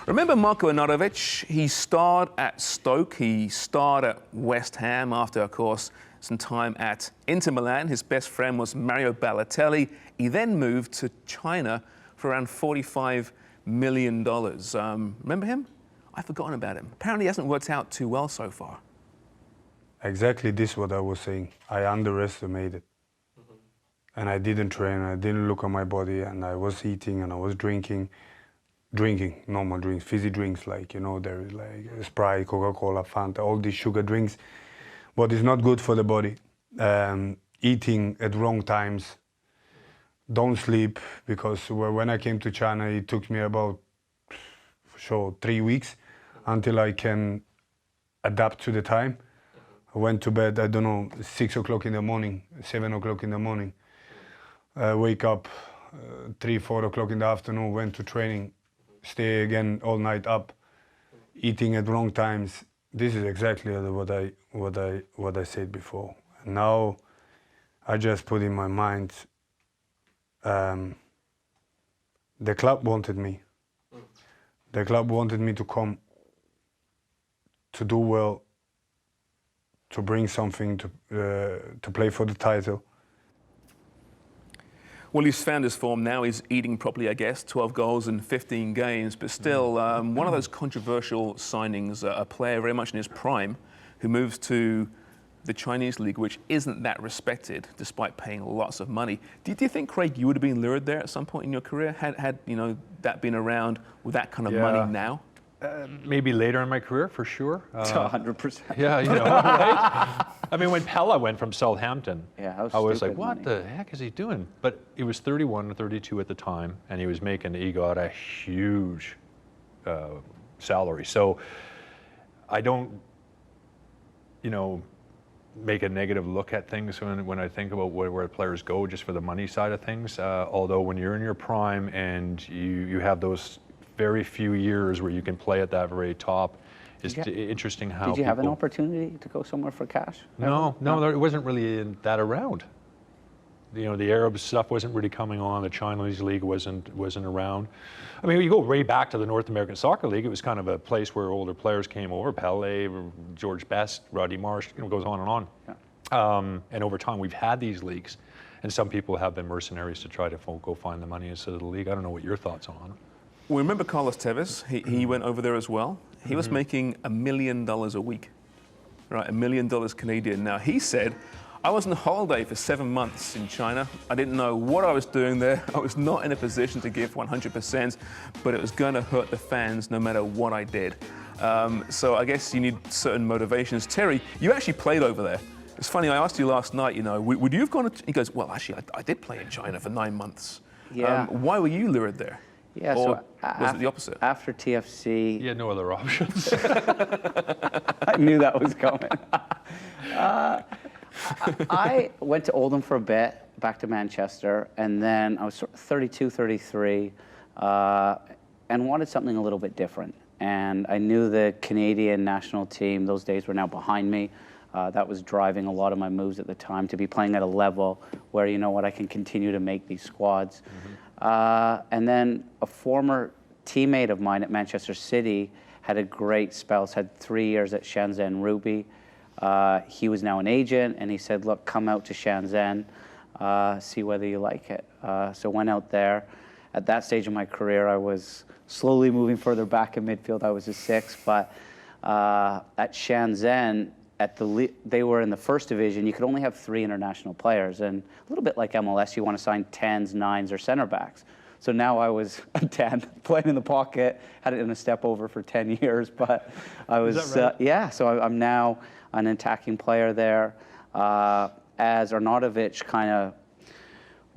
Remember Marko Arnautovic? He starred at Stoke, he starred at West Ham after, of course, some time at Inter Milan. His best friend was Mario Balotelli. He then moved to China for around $45 million. Remember him? I've forgotten about him. Apparently he hasn't worked out too well so far. Exactly this is what I was saying. I underestimated. And I didn't train, I didn't look at my body, and I was eating and I was drinking normal drinks, fizzy drinks, like, you know, there is like Sprite, Coca-Cola, Fanta, all these sugar drinks, but it's not good for the body. Eating at wrong times, don't sleep, because when I came to China, it took me about, for sure, 3 weeks until I can adapt to the time. I went to bed, I don't know, 6 o'clock in the morning, 7 o'clock in the morning. Wake up 3, 4 o'clock in the afternoon, went to training, stay again all night up, eating at wrong times. This is exactly what I said before. And now I just put in my mind, the club wanted me. The club wanted me to come, to do well, to bring something, to play for the title. Well, he's found his form now. He's eating properly, I guess. 12 goals in 15 games. But still, one of those controversial signings, a player very much in his prime, who moves to the Chinese league, which isn't that respected, despite paying lots of money. Do you think, Craig, you would have been lured there at some point in your career, had you know, that been around with that kind of money now? Maybe later in my career, for sure. 100%. Yeah, you know, right? I mean, when Pella went from Southampton, I was like, what the heck is he doing? But he was 31 or 32 at the time, and he got a huge salary. So I don't, you know, make a negative look at things when I think about where players go just for the money side of things. Although when you're in your prime and you have those very few years where you can play at that very top, it's interesting how. Did you have an opportunity to go somewhere for cash? No, there wasn't really that around. You know, the Arab stuff wasn't really coming on. The Chinese league wasn't around. I mean, you go way back to the North American Soccer League. It was kind of a place where older players came over. Pele, George Best, Roddy Marsh. You know, goes on and on. Yeah. And over time, we've had these leagues, and some people have been mercenaries to try to go find the money instead of the league. I don't know what your thoughts are on it. Well, remember Carlos Tevez? He went over there as well. He was making $1 million a week, right? $1 million Canadian. Now, he said, I was on holiday for 7 months in China. I didn't know what I was doing there. I was not in a position to give 100%, but it was going to hurt the fans no matter what I did. So I guess you need certain motivations. Terry, you actually played over there. It's funny, I asked you last night, you know, would you have gone to, he goes, well, actually, I did play in China for 9 months. Yeah. Why were you lured there? Yeah, or was it the opposite? After TFC... You had no other options. I knew that was coming. I went to Oldham for a bit, back to Manchester, and then I was sort of 32, 33, and wanted something a little bit different. And I knew the Canadian national team, those days were now behind me. That was driving a lot of my moves at the time, to be playing at a level where, you know what, I can continue to make these squads. And then a former teammate of mine at Manchester City had a great spell, had 3 years at Shenzhen Ruby. He was now an agent, and he said, look, come out to Shenzhen, see whether you like it. So went out there. At that stage of my career, I was slowly moving further back in midfield. I was a 6, but at Shenzhen, they were in the first division. You could only have 3 international players, and a little bit like MLS, you want to sign 10s, 9s, or center backs. So now I was a 10, playing in the pocket, had it in a step over for 10 years, but I was, Is that right? yeah, so I'm now an attacking player there. As Arnautovic kind of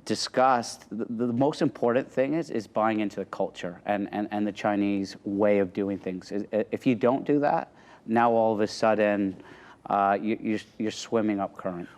discussed, the most important thing is buying into the culture and the Chinese way of doing things. If you don't do that, now all of a sudden, you're swimming up current.